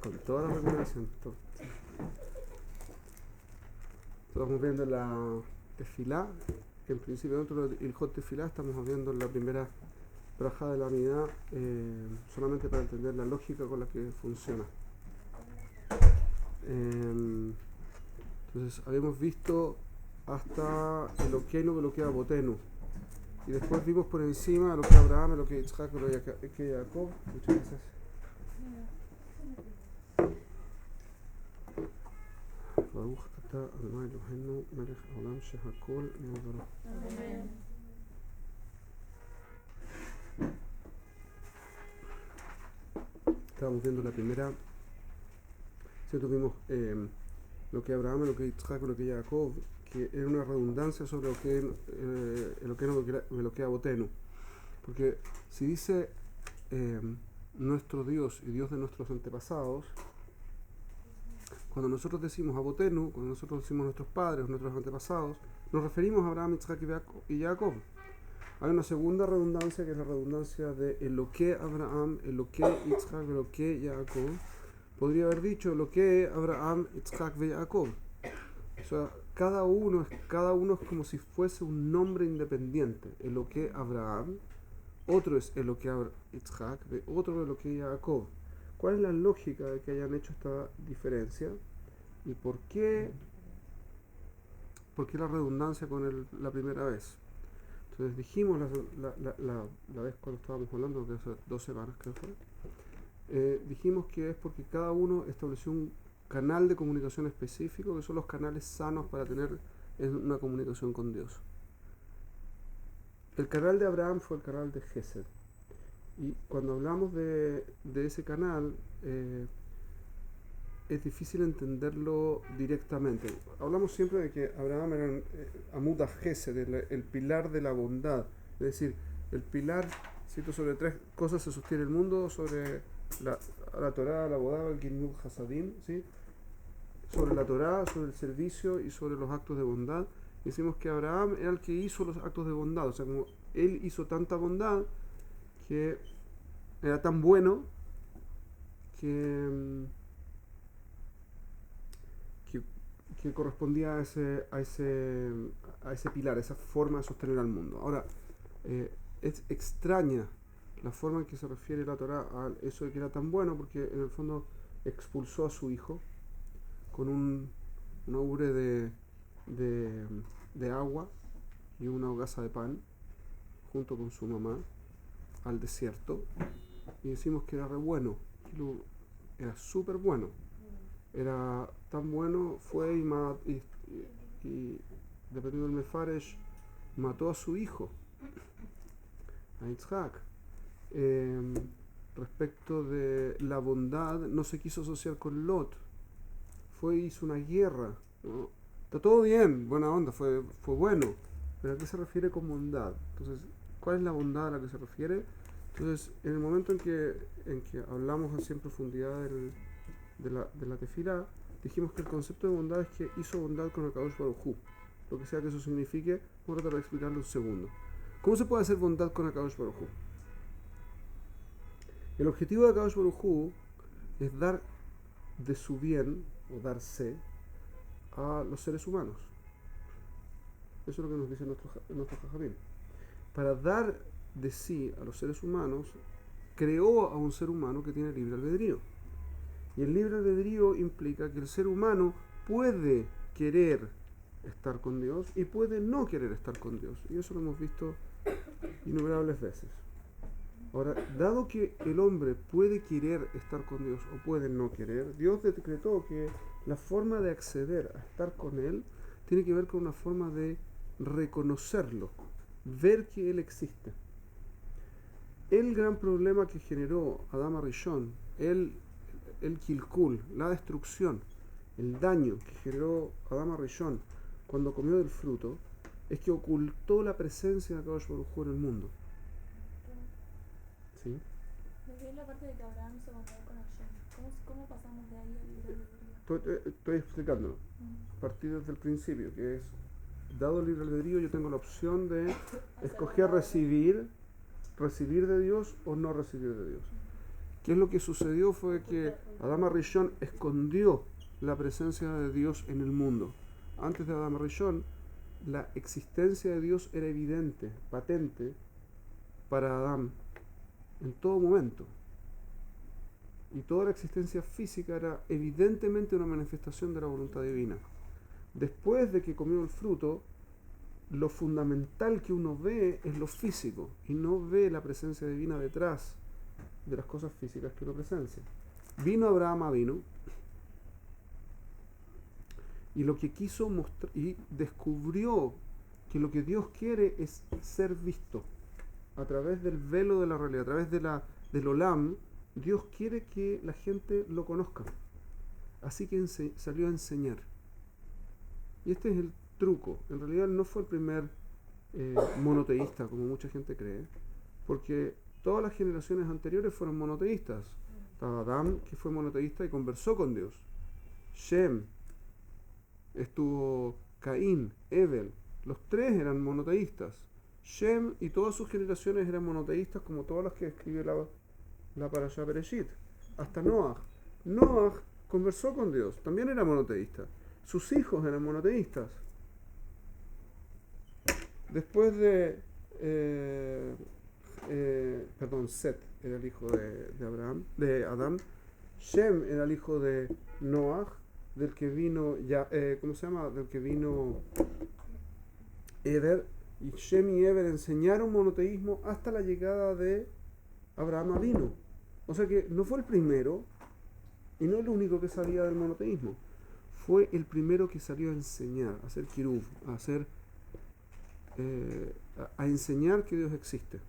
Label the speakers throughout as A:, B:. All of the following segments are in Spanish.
A: con toda la recuperación. Estamos viendo la tefilá, que en principio dentro del Ilhot Tefilá estamos viendo la primera braja de la unidad, solamente para entender la lógica con la que funciona. Entonces habíamos visto hasta Eloqueno, Eloquea Botenu, y después vimos por encima lo que Abraham, lo que Isaac, lo que Jacob. Muchas gracias. ברוך אתה אדוני אלוהינו מלך העולם שהכל נהיה. Estábamos viendo la primera, ¿cierto? Vimos lo que Abraham, lo que Isaac, lo que Jacob, que era una redundancia sobre lo que Abotenu. Porque si dice nuestro Dios y Dios de nuestros antepasados, cuando nosotros decimos Abotenu, cuando nosotros decimos nuestros padres, nuestros antepasados, nos referimos a Abraham, Isaac y Jacob. Hay una segunda redundancia que es la redundancia de Eloque Abraham, Eloque Isaac, Eloque Jacob. Podría haber dicho Eloque Abraham, Isaac y Jacob. O sea, cada uno es como si fuese un nombre independiente. Eloque Abraham, otro es Eloque Isaac, otro es Eloque Jacob. ¿Cuál es la lógica de que hayan hecho esta diferencia? ¿Y por qué la redundancia con la primera vez? Entonces dijimos la vez cuando estábamos hablando, que hace 2 semanas creo que fue, dijimos que es porque cada uno estableció un canal de comunicación específico, que son los canales sanos para tener una comunicación con Dios. El canal de Abraham fue el canal de Gesed. Y cuando hablamos de ese canal, es difícil entenderlo directamente. Hablamos siempre de que Abraham era Amud HaGesed, el pilar de la bondad. Es decir, el pilar, ¿cierto? Sobre 3 cosas se sostiene el mundo: sobre la Torá, la Bodá, el Ginud Hasadim, ¿sí? Sobre la Torá, sobre el servicio y sobre los actos de bondad. Decimos que Abraham era el que hizo los actos de bondad. O sea, como él hizo tanta bondad, que era tan bueno que correspondía a ese pilar, a esa forma de sostener al mundo. Ahora, es extraña la forma en que se refiere la Torá a eso de que era tan bueno, porque en el fondo expulsó a su hijo con una ubre de agua y una hogaza de pan junto con su mamá al desierto, y decimos que era re bueno, era súper bueno. Era tan bueno, fue y dependiendo del Mefaresh, mató a su hijo, a Isaac. Respecto de la bondad, no se quiso asociar con Lot, hizo una guerra, ¿no? Está todo bien, buena onda, fue bueno, pero ¿a qué se refiere con bondad? Entonces, ¿cuál es la bondad a la que se refiere? Entonces, en el momento en que hablamos así en profundidad de la tefilá, dijimos que el concepto de bondad es que hizo bondad con el Kadosh Baruj Hu, lo que sea que eso signifique. Vamos a tratar de explicarlo un segundo. ¿Cómo se puede hacer bondad con el Kadosh Baruj Hu? El objetivo de Kadosh Baruj Hu es dar de su bien, o darse, a los seres humanos. Eso es lo que nos dice nuestro Jajamim. Para dar de sí a los seres humanos, creó a un ser humano que tiene libre albedrío. Y el libre albedrío implica que el ser humano puede querer estar con Dios y puede no querer estar con Dios. Y eso lo hemos visto innumerables veces. Ahora, dado que el hombre puede querer estar con Dios o puede no querer, Dios decretó que la forma de acceder a estar con Él tiene que ver con una forma de reconocerlo, ver que Él existe. El gran problema que generó Adam Arishon, el Kilkul, la destrucción, el daño que generó Adam Arishon cuando comió del fruto, es que ocultó la presencia de Akadosh Baruj Hu en el mundo. ¿Sí?
B: Desde la parte de que Abraham se bondad con Hashem, ¿cómo pasamos de ahí al libre albedrío?
A: Estoy explicándolo. A partir desde el principio, que es, dado el libre albedrío, yo tengo la opción de escoger recibir de Dios o no recibir de Dios. ¿Qué es lo que sucedió? Fue que Adán Rishon escondió la presencia de Dios en el mundo. Antes de Adán Rishon, la existencia de Dios era evidente, patente para Adán en todo momento. Y toda la existencia física era evidentemente una manifestación de la voluntad divina. Después de que comió el fruto, lo fundamental que uno ve es lo físico y no ve la presencia divina detrás de las cosas físicas que uno presencia. Vino Abraham vino y lo que quiso mostrar y descubrió que lo que Dios quiere es ser visto a través del velo de la realidad, a través del olam. Dios quiere que la gente lo conozca, así que salió a enseñar. Y este es el truco. En realidad no fue el primer monoteísta, como mucha gente cree, porque todas las generaciones anteriores fueron monoteístas. Estaba Adán, que fue monoteísta y conversó con Dios. Shem, estuvo Caín, Ebel, los tres eran monoteístas. Shem y todas sus generaciones eran monoteístas, como todas las que escribe la Parashá Bereshit. Hasta Noach. Noach conversó con Dios, también era monoteísta. Sus hijos eran monoteístas. Después de Set era el hijo de Adán. Shem era el hijo de Noach, del que vino del que vino Eber. Y Shem y Eber enseñaron monoteísmo hasta la llegada de Abraham vino. O sea que no fue el primero y no el único que sabía del monoteísmo. Fue el primero que salió a enseñar, a hacer kiruv, a enseñar que Dios existe.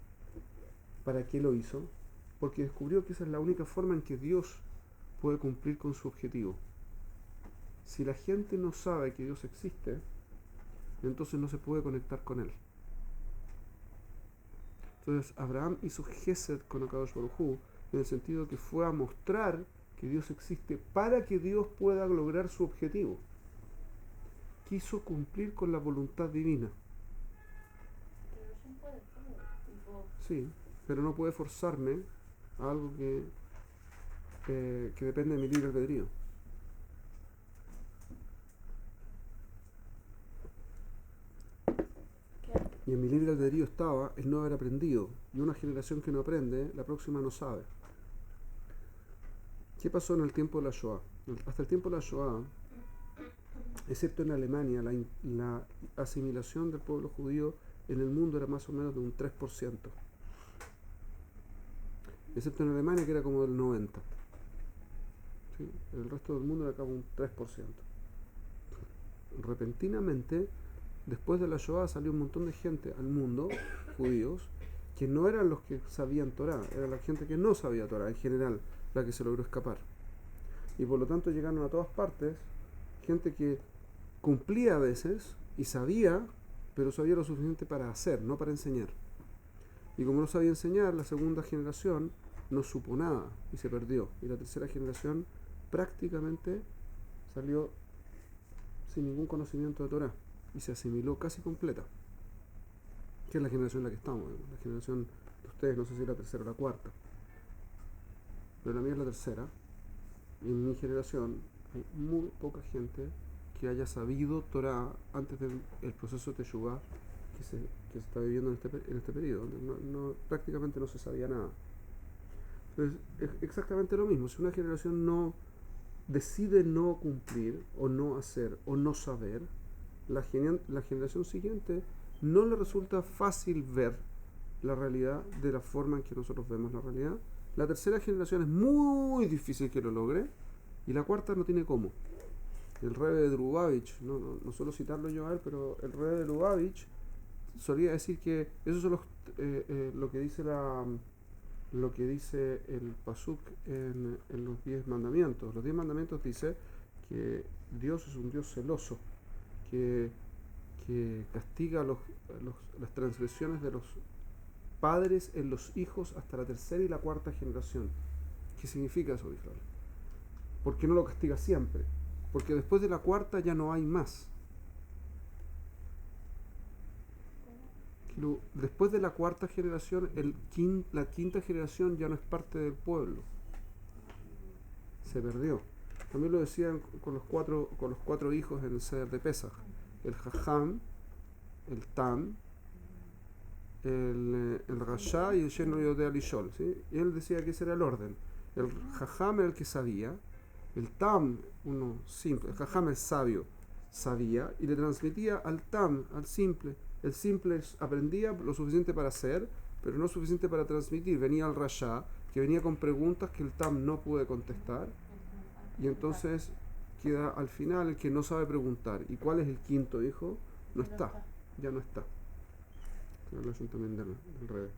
A: ¿Para qué lo hizo? Porque descubrió que esa es la única forma en que Dios puede cumplir con su objetivo. Si la gente no sabe que Dios existe, entonces no se puede conectar con Él. Entonces Abraham hizo Gesed con Akadosh Baruj Hu, en el sentido que fue a mostrar que Dios existe para que Dios pueda lograr su objetivo. Quiso cumplir con la voluntad divina. Sí, pero no puede forzarme a algo que depende de mi libre albedrío. Y en mi libre albedrío estaba el no haber aprendido. Y una generación que no aprende, la próxima no sabe. ¿Qué pasó en el tiempo de la Shoah? Hasta el tiempo de la Shoah, excepto en Alemania, la asimilación del pueblo judío en el mundo era más o menos de un 3%. Excepto en Alemania, que era como del 90%. ¿Sí? En el resto del mundo era como un 3%. Repentinamente, después de la Shoah salió un montón de gente al mundo, judíos, que no eran los que sabían Torah, era la gente que no sabía Torah en general, la que se logró escapar. Y por lo tanto llegaron a todas partes gente que cumplía a veces y sabía, pero sabía lo suficiente para hacer, no para enseñar. Y como no sabía enseñar, la segunda generación no supo nada y se perdió. Y la tercera generación prácticamente salió sin ningún conocimiento de Torah y se asimiló casi completa, que es la generación en la que estamos, la generación de ustedes, no sé si es la tercera o la cuarta, pero la mía es la tercera, y en mi generación hay muy poca gente que haya sabido Torah antes del proceso de Teshuvah que se está viviendo en este periodo, donde prácticamente no se sabía nada. Entonces es exactamente lo mismo. Si una generación decide no cumplir o no hacer o no saber, la generación siguiente no le resulta fácil ver la realidad de la forma en que nosotros vemos la realidad. La tercera generación es muy difícil que lo logre y la cuarta no tiene cómo. El Rebbe de Lubavitch, no suelo citarlo yo a él, pero el Rebbe de Lubavitch solía decir que esos son lo que dice el pasuk en los 10 mandamientos. Los 10 mandamientos dice que Dios es un Dios celoso, que castiga las transgresiones de los padres en los hijos hasta la tercera y la cuarta generación. ¿Qué significa eso, Israel? ¿Por qué no lo castiga siempre? Porque después de la cuarta ya no hay más. Después de la cuarta generación, la quinta generación ya no es parte del pueblo. se perdió. También lo decían con los cuatro hijos en el Seder de Pesach. El Jajam, el Tam, el Rasha y el Shen de Alishol, ¿sí? Y él decía que ese era el orden. El Jajam era el que sabía, el Tam, uno simple, el Jajam es sabio, sabía y le transmitía al Tam, al simple. El simple aprendía lo suficiente para hacer, pero no suficiente para transmitir. Venía al Rasha, que venía con preguntas que el Tam no puede contestar, y entonces queda al final el que no sabe preguntar. ¿Y cuál es el quinto hijo? No está, ya no está. La relación también del revés.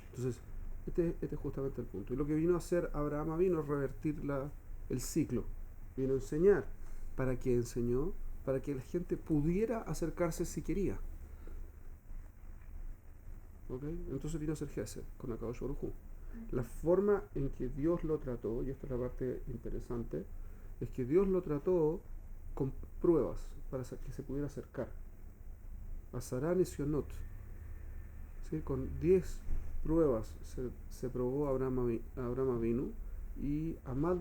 A: Entonces, este es justamente el punto. Y lo que vino a hacer Abraham vino a revertir el ciclo. Vino a enseñar. ¿Para qué enseñó? Para que la gente pudiera acercarse si quería. ¿Okay? Entonces vino a ser Gesed con Akadosh Baruj Hu. La forma en que Dios lo trató, y esta es la parte interesante, es que Dios lo trató con pruebas para que se pudiera acercar. Asarán y Sionot, ¿sí? Con 10 pruebas se probó a Abraham Avinu, y Amad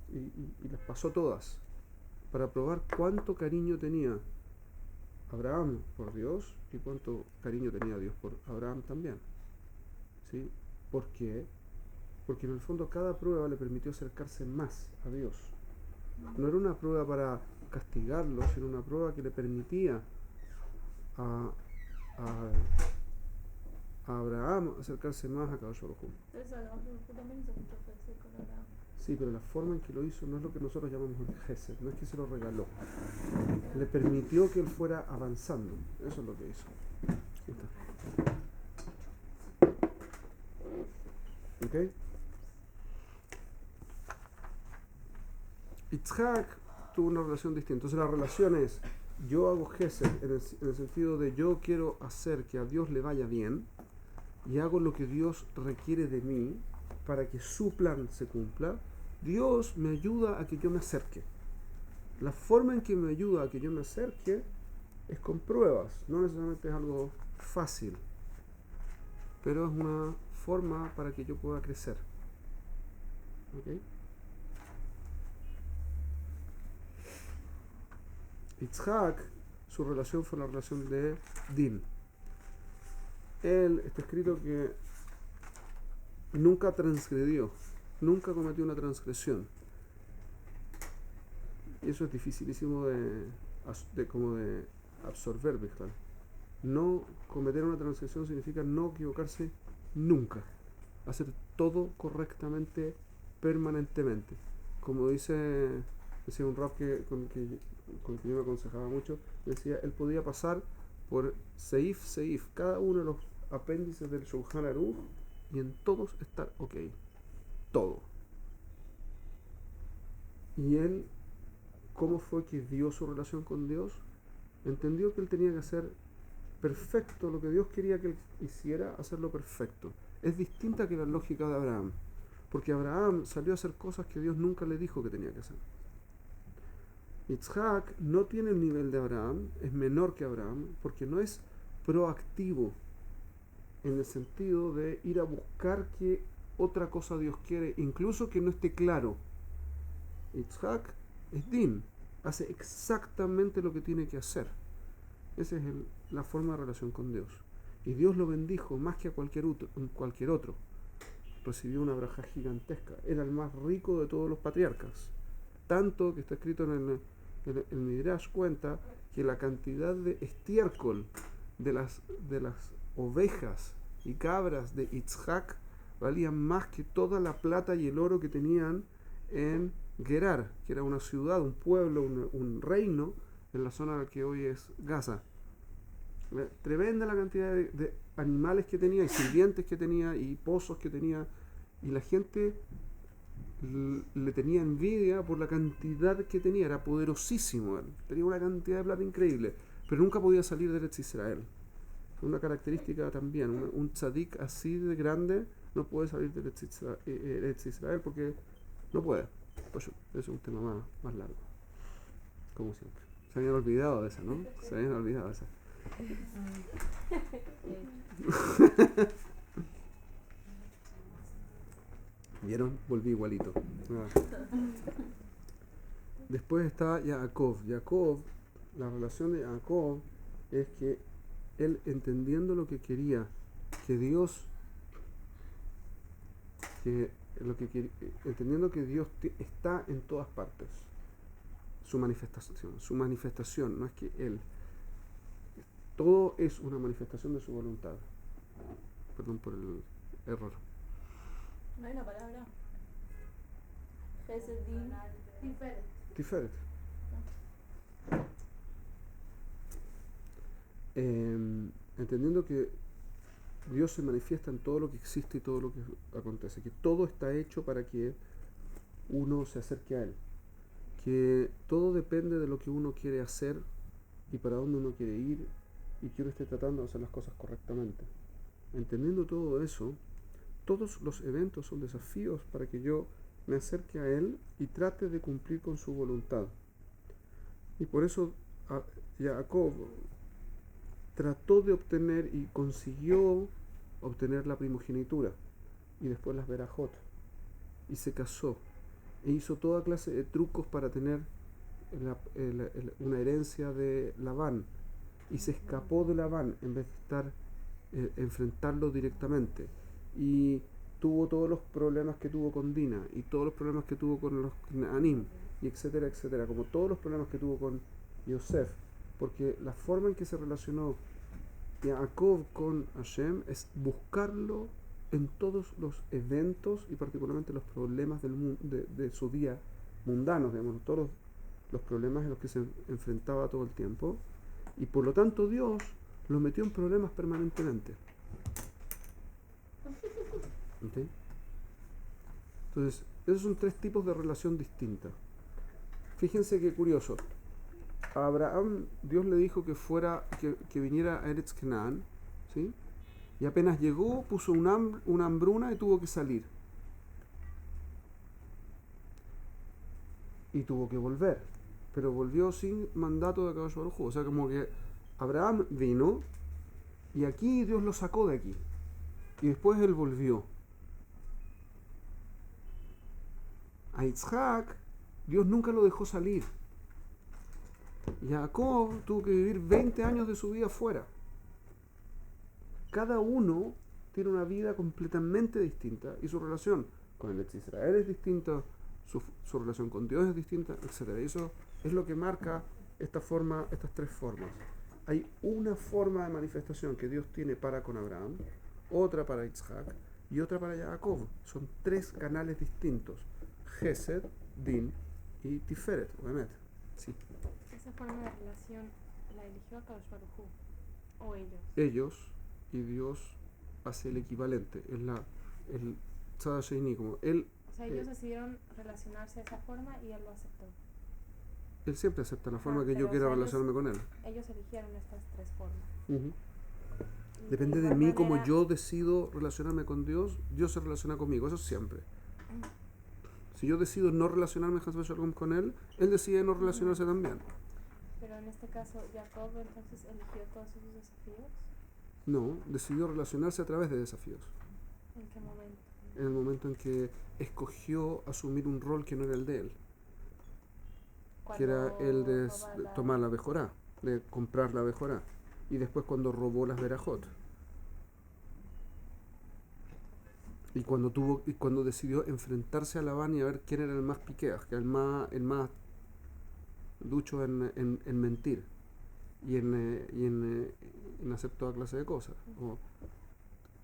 A: y las pasó todas para probar cuánto cariño tenía Abraham por Dios y cuánto cariño tenía Dios por Abraham también, ¿sí? ¿Por qué? Porque en el fondo cada prueba le permitió acercarse más a Dios. No era una prueba para castigarlo, sino una prueba que le permitía a Abraham acercarse más a Kadosh Baruj Hu.
B: Eso también hizo mucho Gesed con Abraham.
A: Sí, pero la forma en que lo hizo no es lo que nosotros llamamos el Gesed, no es que se lo regaló. Le permitió que él fuera avanzando. Eso es lo que hizo. ¿Ok? Yitzhak tuvo una relación distinta. Entonces la relación es, yo hago Gesed en el sentido de yo quiero hacer que a Dios le vaya bien y hago lo que Dios requiere de mí para que su plan se cumpla. Dios me ayuda a que yo me acerque. La forma en que me ayuda a que yo me acerque es con pruebas. No necesariamente es algo fácil, pero es una forma para que yo pueda crecer. ¿Okay? Yitzhak, su relación fue la relación de Din. Él, está escrito que nunca transgredió, nunca cometió una transgresión. Y eso es dificilísimo de absorber, ¿verdad? No cometer una transgresión significa no equivocarse nunca. Hacer todo correctamente, permanentemente. Como decía un rab con el que yo me aconsejaba mucho, decía, él podía pasar por seif, cada uno de los apéndices del Shulchan Aruch, y en todos estar ok. Todo. Y él, ¿cómo fue que dio su relación con Dios? Entendió que él tenía que hacer perfecto lo que Dios quería que él hiciera, hacerlo perfecto. Es distinta que la lógica de Abraham, porque Abraham salió a hacer cosas que Dios nunca le dijo que tenía que hacer. Yitzhak no tiene el nivel de Abraham, es menor que Abraham, porque no es proactivo en el sentido de ir a buscar que otra cosa Dios quiere, incluso que no esté claro. Yitzhak es Din, hace exactamente lo que tiene que hacer. Esa es la forma de relación con Dios. Y Dios lo bendijo más que a cualquier otro. Recibió una braja gigantesca. Era el más rico de todos los patriarcas. Tanto que está escrito en el Midrash, cuenta que la cantidad de estiércol de las ovejas y cabras de Yitzhak valían más que toda la plata y el oro que tenían en Gerar, que era una ciudad, un pueblo, un reino en la zona que hoy es Gaza. Tremenda la cantidad de animales que tenía y sirvientes que tenía y pozos que tenía, y la gente le tenía envidia por la cantidad que tenía. Era poderosísimo él, tenía una cantidad de plata increíble, pero nunca podía salir de Eretz Israel. Una característica también, un tzadik así de grande no puede salir de Eretz Israel porque no puede. Pues eso es un tema más largo, como siempre. Se habían olvidado de esa, ¿no? Se habían olvidado de esa. ¿Vieron? Volví igualito. Ah. Después está Jacob. Jacob, la relación de Jacob es que él, entendiendo lo que quería, que Dios, entendiendo que Dios está en todas partes, su manifestación, no es que él, todo es una manifestación de su voluntad. Perdón por el error.
B: No hay una palabra. Gesed, Din,
A: Tiferet. Entendiendo que Dios se manifiesta en todo lo que existe y todo lo que acontece, que todo está hecho para que uno se acerque a Él, que todo depende de lo que uno quiere hacer y para dónde uno quiere ir y que uno esté tratando de hacer las cosas correctamente. Entendiendo todo eso, todos los eventos son desafíos para que yo me acerque a Él y trate de cumplir con su voluntad. Y por eso Jacob trató de obtener y consiguió obtener la primogenitura y después las verajot, y se casó e hizo toda clase de trucos para tener una herencia de Labán, y se escapó de Labán en vez de estar enfrentarlo directamente, y tuvo todos los problemas que tuvo con Dina y todos los problemas que tuvo con los Anim, y etcétera, etcétera, como todos los problemas que tuvo con Yosef, porque la forma en que se relacionó Jacob con Hashem es buscarlo en todos los eventos y particularmente los problemas de su día mundanos, digamos, todos los problemas en los que se enfrentaba todo el tiempo, y por lo tanto Dios lo metió en problemas permanentemente. ¿Okay? Entonces, esos son tres tipos de relación distinta. Fíjense qué curioso. A Abraham Dios le dijo que viniera a Eretz Canaán, ¿sí? Y apenas llegó puso una hambruna y tuvo que salir. Y tuvo que volver. Pero volvió sin mandato de Akadosh Baruj Hu. O sea, como que Abraham vino y aquí Dios lo sacó de aquí. Y después él volvió. A Isaac Dios nunca lo dejó salir. Jacob tuvo que vivir 20 años de su vida fuera. Cada uno tiene una vida completamente distinta y su relación con el ex Israel es distinta, su relación con Dios es distinta, etc. Y eso es lo que marca estas tres formas. Hay una forma de manifestación que Dios tiene para con Abraham, otra para Isaac y otra para Jacob. Son tres canales distintos: Gesed, Din y Tiferet, obviamente. Sí.
C: Esa forma de relación la eligió Akadosh Baruj Hu, o ellos.
A: Ellos, y Dios hace el equivalente, es el Tzad Sheini, como él.
C: O sea, ellos decidieron relacionarse de esa forma y él lo aceptó.
A: Él siempre acepta la forma que
C: pero,
A: yo quiera
C: o sea,
A: relacionarme con él.
C: Ellos eligieron estas tres formas.
A: Uh-huh.
C: Y
A: Depende de
C: igual
A: mí como
C: manera,
A: yo decido relacionarme con Dios, Dios se relaciona conmigo, eso siempre. Si yo decido no relacionarme con él, él decide no relacionarse también.
C: Pero en este caso, Jacob entonces eligió todos esos desafíos.
A: No, decidió relacionarse a través de desafíos.
C: ¿En qué momento?
A: En el momento en que escogió asumir un rol que no era el de él, que era el de tomar la Bejorá, de comprar la Bejorá, y después cuando robó las Berajot. Y cuando decidió enfrentarse a Labán y a ver quién era el más piqueas, que el más ducho en mentir y en hacer toda clase de cosas.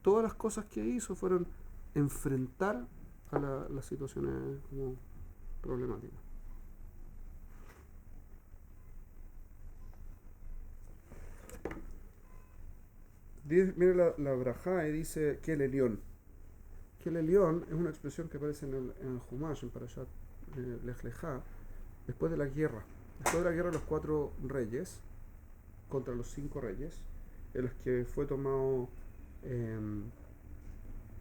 A: Todas las cosas que hizo fueron enfrentar a las situaciones como problemáticas. Mira la brajá y dice que el Elión. Que el Elión es una expresión que aparece en el Humash, en Parashat Lech Lejá, después de la guerra. Después de la guerra de los 4 reyes contra los 5 reyes, en los que fue tomado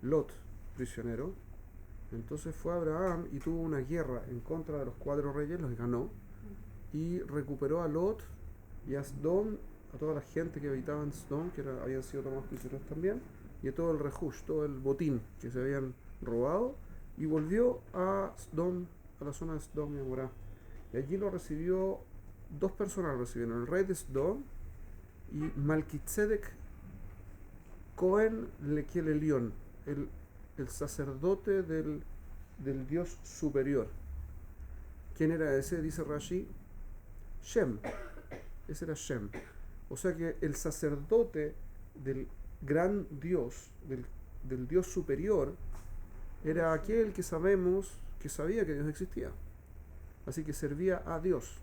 A: Lot prisionero. Entonces fue Abraham y tuvo una guerra en contra de los 4 reyes, los ganó y recuperó a Lot y a Sdom, a toda la gente que habitaba en Sdom, que habían sido tomados prisioneros también, y a todo el rehush, todo el botín que se habían robado, y volvió a Sdom, a la zona de Sdom y Amorá. Y allí lo recibió, dos personas lo recibieron, el rey de Sdom y Malquitzedek Cohen Lequiel Elión, el sacerdote del Dios superior. ¿Quién era ese? Dice Rashi, Shem. Ese era Shem. O sea que el sacerdote del gran Dios, del Dios superior, era aquel que sabemos que sabía que Dios existía. Así que servía a Dios.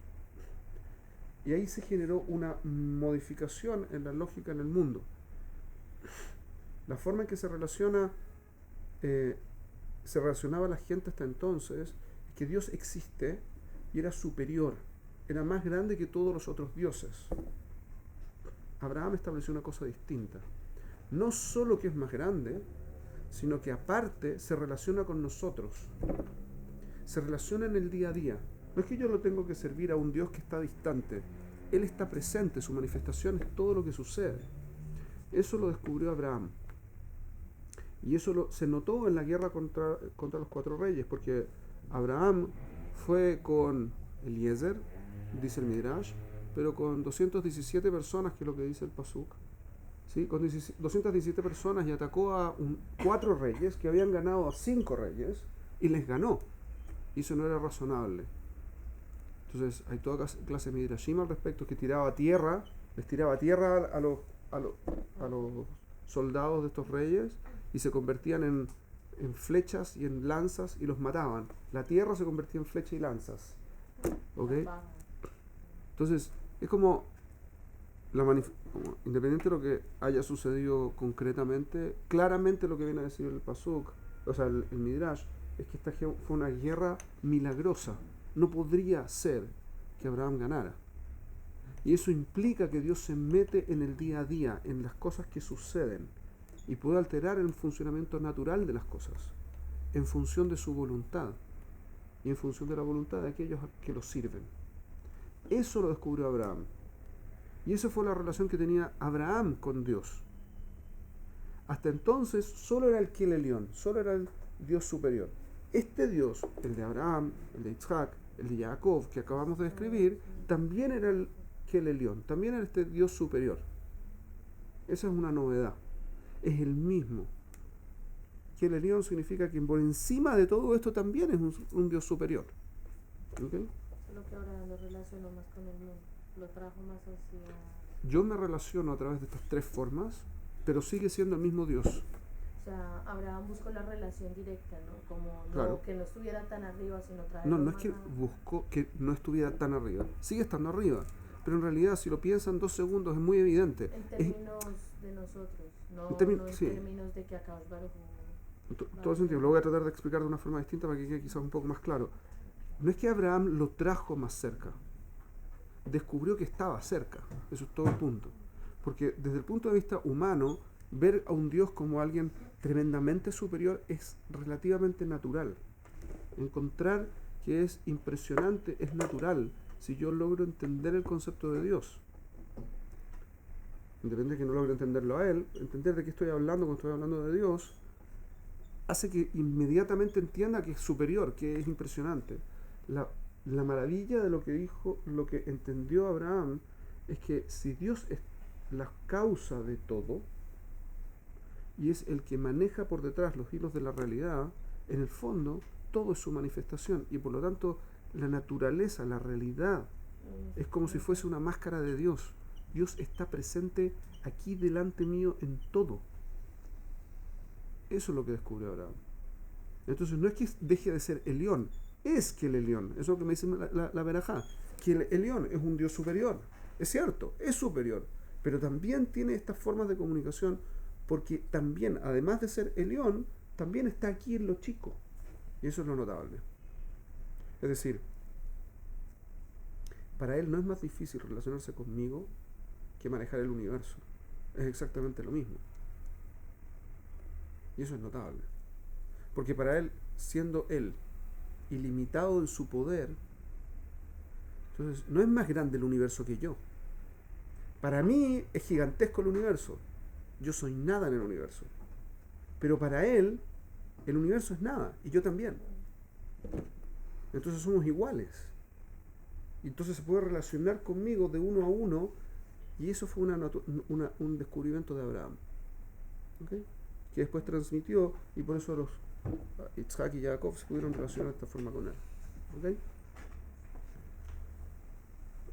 A: Y ahí se generó una modificación en la lógica en el mundo. La forma en que se relacionaba la gente hasta entonces es que Dios existe y era superior, era más grande que todos los otros dioses. Abraham estableció una cosa distinta. No solo que es más grande, sino que aparte se relaciona con nosotros. Se relaciona en el día a día. No es que yo lo tengo que servir a un Dios que está distante. Él está presente, su manifestación es todo lo que sucede. Eso lo descubrió Abraham. Y eso se notó en la guerra contra los 4 reyes, porque Abraham fue con Eliezer, dice el Midrash, pero con 217 personas, que es lo que dice el Pasuk, ¿sí? Con 217 personas, y atacó a 4 reyes que habían ganado a 5 reyes y les ganó. Y eso no era razonable. Entonces hay toda clase de Midrashim al respecto, que les tiraba tierra a los soldados de estos reyes y se convertían en flechas y en lanzas y los mataban. La tierra se convertía en flechas y lanzas. ¿Ok? Entonces, es como independiente de lo que haya sucedido concretamente, claramente lo que viene a decir el Pasuk, o sea, el Midrash, es que esta fue una guerra milagrosa. No podría ser que Abraham ganara. Y eso implica que Dios se mete en el día a día, en las cosas que suceden, y puede alterar el funcionamiento natural de las cosas, en función de su voluntad, y en función de la voluntad de aquellos que lo sirven. Eso lo descubrió Abraham. Y esa fue la relación que tenía Abraham con Dios. Hasta entonces solo era el Kel Elión, solo era el Dios superior. Este Dios, el de Abraham, el de Isaac, el de Jacob, que acabamos de describir, también era el Kel Elión, también era este Dios superior. Esa es una novedad. Es el mismo. Kel Elión significa que por encima de todo esto también es un Dios superior. ¿Okay?
C: Solo que ahora lo relaciono más con el mundo, lo trajo más hacia...
A: Yo me relaciono a través de estas 3 formas, pero sigue siendo el mismo Dios.
C: O sea, Abraham buscó la relación directa, ¿no? Como
A: Claro.
C: que no estuviera tan arriba, sino traerlo
A: No es
C: más
A: que buscó que no estuviera tan arriba. Sigue estando arriba. Pero en realidad, si lo piensan 2 segundos, es muy evidente.
C: en términos de nosotros, no en
A: sí.
C: términos de que acá es Baruj.
A: Todo el sentido. Lo voy a tratar de explicar de una forma distinta para que quede quizás un poco más claro. No es que Abraham lo trajo más cerca. Descubrió que estaba cerca. Eso es todo el punto. Porque desde el punto de vista humano, ver a un Dios como alguien tremendamente superior es relativamente natural. Encontrar que es impresionante es natural si yo logro entender el concepto de Dios. Independiente de que no logre entenderlo a Él, entender de qué estoy hablando cuando estoy hablando de Dios, hace que inmediatamente entienda que es superior, que es impresionante. La maravilla de lo que dijo, lo que entendió Abraham, es que si Dios es la causa de todo y es el que maneja por detrás los hilos de la realidad, en el fondo todo es su manifestación, y por lo tanto la naturaleza, la realidad, es como si fuese una máscara de Dios. Dios está presente aquí delante mío en todo. Eso es lo que descubrió Abraham. Entonces no es que deje de ser Elión, es que el Elión, eso es lo que me dice la verajá, que el Elión es un Dios superior. Es cierto, es superior, pero también tiene estas formas de comunicación, porque también, además de ser Elión, también está aquí en lo chico. Y eso es lo notable. Es decir, para él no es más difícil relacionarse conmigo que manejar el universo. Es exactamente lo mismo. Y eso es notable. Porque para él, siendo él ilimitado en su poder, entonces no es más grande el universo que yo. Para mí es gigantesco el universo. Yo soy nada en el universo. Pero para él el universo es nada y yo también. Entonces somos iguales. Y entonces se puede relacionar conmigo de uno a uno, y eso fue un descubrimiento de Abraham, ¿okay? Que después transmitió, y por eso los Isaac y Jacob se pudieron relacionar de esta forma con él. ¿Okay?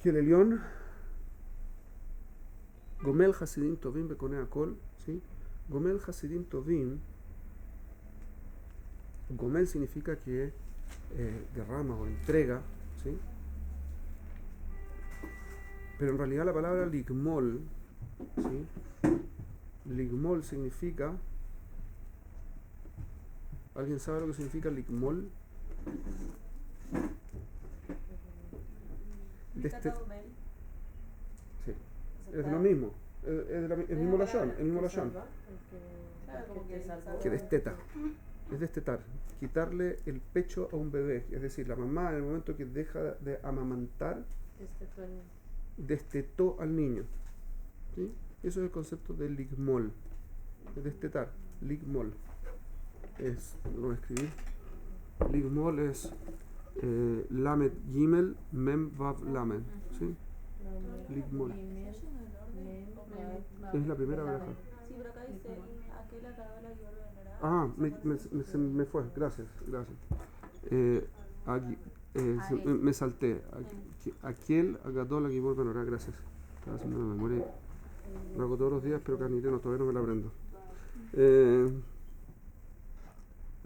A: Que el Elión Gomel Hasidim Tovim Bekonea Kol, ¿sí? Gomel Hasidim Tovim, Gomel significa que derrama o entrega, ¿sí? Pero en realidad la palabra ligmol, ¿sí? Ligmol significa, ¿alguien sabe lo que significa ligmol? Sí, es lo mismo, es el mismo lashon, el mismo lashon. Que desteta, es destetar, quitarle el pecho a un bebé, es decir, la mamá en el momento que deja de amamantar, destetó al niño, ¿sí? Eso es el concepto de ligmol, de destetar, ligmol. Lo voy a escribir. Ligmol es Lamed Gimel Mem Vav Lamed, ¿sí? Ligmol. Es la primera veraja.
B: Sí, pero acá dice aquel acabó la guiorra.
A: Ah, me fue, gracias. Me salté. Aquel Agadol Agibor Benorá, gracias. Estaba haciendo una memoria. Lo hago todos los días, pero Canireno todavía no me la aprendo.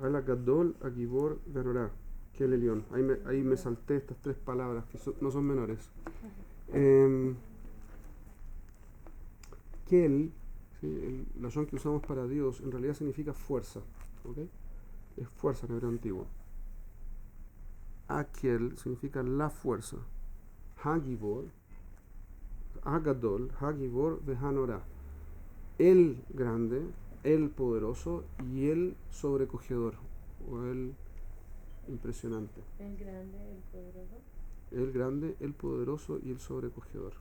A: Al Agadol Agibor Benorá, que el Elión. Ahí me salté estas tres palabras que no son menores. Kel, ¿sí? El lashon que usamos para Dios en realidad significa fuerza, ¿okay? Es fuerza en hebreo antiguo. Akel significa la fuerza. Hagibor, Agadol, Hagibor Vehanorá. El grande, el poderoso y el sobrecogedor, o el impresionante.
C: El grande, el poderoso.
A: El grande, el poderoso y el sobrecogedor,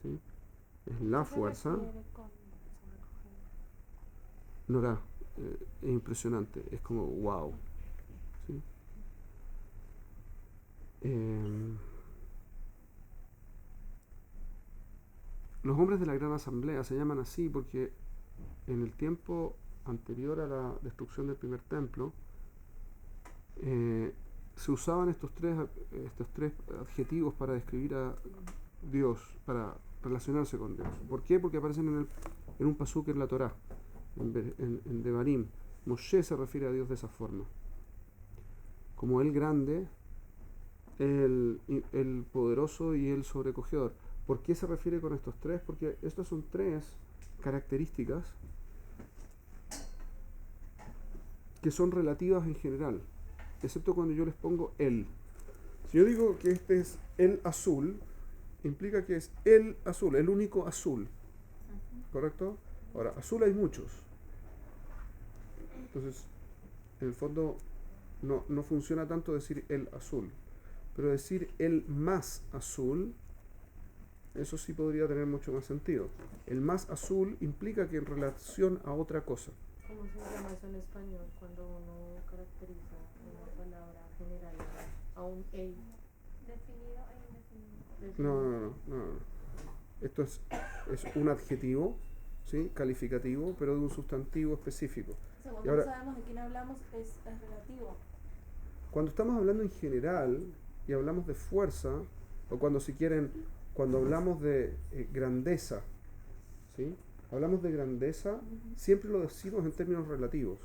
A: ¿sí? Es la fuerza. Norá, es impresionante, es como wow, ¿sí? Los hombres de la gran asamblea se llaman así porque en el tiempo anterior a la destrucción del primer templo se usaban estos tres adjetivos para describir a Dios, para relacionarse con Dios. ¿Por qué? Porque aparecen en un pasuk en la Torá, en Devarim. Moshe se refiere a Dios de esa forma, como el grande, el poderoso y el sobrecogedor. ¿Por qué se refiere con estos tres? Porque estas son tres características que son relativas en general, excepto cuando yo les pongo el. Si yo digo que este es el azul, implica que es el azul, el único azul, ¿correcto? Ahora, azul hay muchos, entonces en el fondo no funciona tanto decir el azul, pero decir el más azul, eso sí podría tener mucho más sentido. El más azul implica que en relación a otra cosa.
C: ¿Cómo se llama eso en español cuando uno caracteriza una palabra general a un el?
B: Definido e indefinido.
A: No. Esto es un adjetivo, ¿sí? Calificativo, pero de un sustantivo específico.
B: Cuando no sabemos de quién hablamos, es relativo.
A: Cuando estamos hablando en general y hablamos de fuerza, o cuando hablamos de grandeza, ¿sí? Hablamos de grandeza, siempre lo decimos en términos relativos.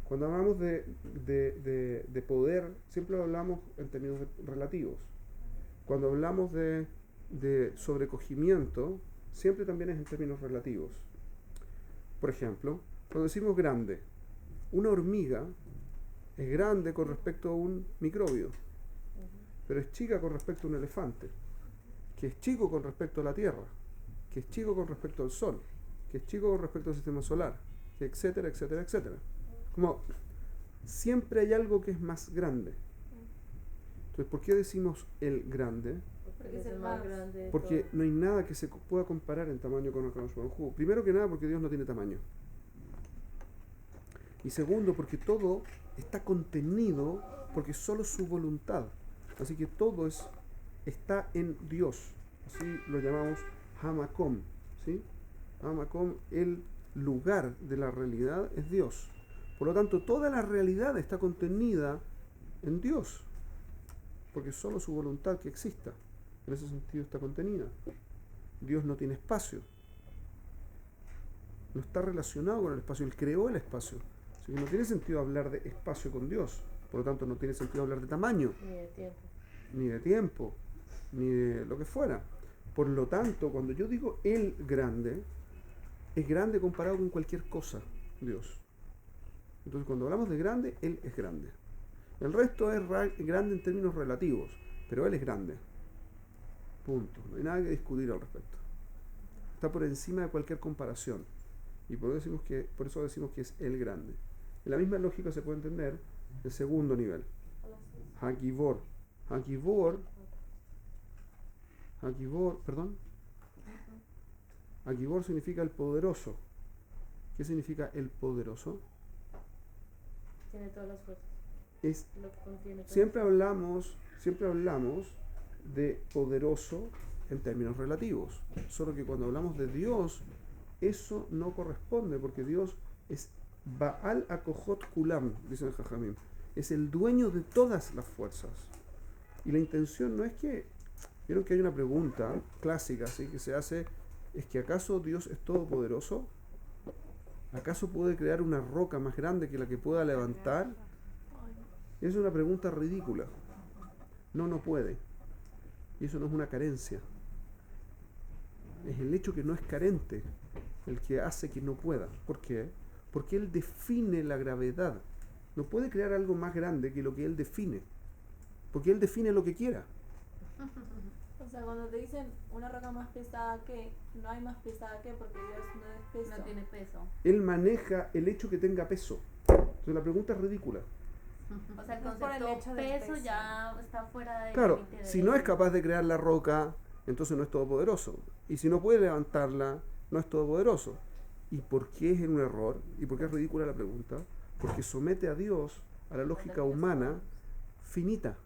A: Cuando hablamos de poder, siempre lo hablamos en términos relativos. Cuando hablamos de sobrecogimiento, siempre también es en términos relativos. Por ejemplo, cuando decimos grande, una hormiga es grande con respecto a un microbio, pero es chica con respecto a un elefante, que es chico con respecto a la Tierra, que es chico con respecto al Sol, que es chico con respecto al sistema solar, etcétera, etcétera, etcétera. Como siempre hay algo que es más grande. Entonces, ¿por qué decimos el grande?
C: Porque es el más grande de
A: Porque
C: todos.
A: no hay nada que se pueda comparar en tamaño con Akadosh Baruj Hu. Primero que nada, porque Dios no tiene tamaño. Y segundo, porque todo está contenido, porque es solo su voluntad. Así que todo está en Dios. Así lo llamamos Hamakom, ¿sí? Hamakom, el lugar de la realidad es Dios. Por lo tanto, toda la realidad está contenida en Dios, porque es solo su voluntad que exista. En ese sentido está contenida. Dios no tiene espacio. No está relacionado con el espacio. Él creó el espacio. Así que no tiene sentido hablar de espacio con Dios. Por lo tanto, no tiene sentido hablar de tamaño,
C: Ni de tiempo.
A: ni de tiempo, ni de lo que fuera. Por lo tanto, cuando yo digo el grande, es grande comparado con cualquier cosa, Dios. Entonces, cuando hablamos de grande, Él es grande. El resto es grande en términos relativos, pero Él es grande. Punto. No hay nada que discutir al respecto. Está por encima de cualquier comparación. Y por eso decimos que es el grande. En la misma lógica se puede entender el segundo nivel. Hagibor. Hagibor, perdón. Hagibor significa el poderoso. ¿Qué significa el poderoso?
C: Tiene todas las fuerzas. Lo que contiene todas
A: Siempre hablamos de poderoso en términos relativos. Solo que cuando hablamos de Dios, eso no corresponde, porque Dios es Baal Akohot Kulam, dice el Jajamim. Es el dueño de todas las fuerzas. Y la intención no es que... Vieron que hay una pregunta clásica, ¿sí?, que se hace, es que ¿acaso Dios es todopoderoso? ¿Acaso puede crear una roca más grande que la que pueda levantar? Es una pregunta ridícula. No puede. Y eso no es una carencia. Es el hecho que no es carente el que hace que no pueda. ¿Por qué? Porque Él define la gravedad. No puede crear algo más grande que lo que Él define. Porque Él define lo que quiera.
B: O sea, cuando te dicen una roca más pesada que, no hay más pesada que, porque Dios no es peso.
D: No tiene peso.
A: Él maneja el hecho que tenga peso. Entonces la pregunta es ridícula.
D: O sea, el
B: No por el
D: concepto
B: hecho del
D: peso
B: peso.
D: ya está fuera de
A: Claro,
D: límite de
A: si no es capaz de crear la roca, entonces no es todopoderoso. Y si no puede levantarla, no es todopoderoso. ¿Y por qué es un error? ¿Y por qué es ridícula la pregunta? Porque somete a Dios a la lógica humana finita,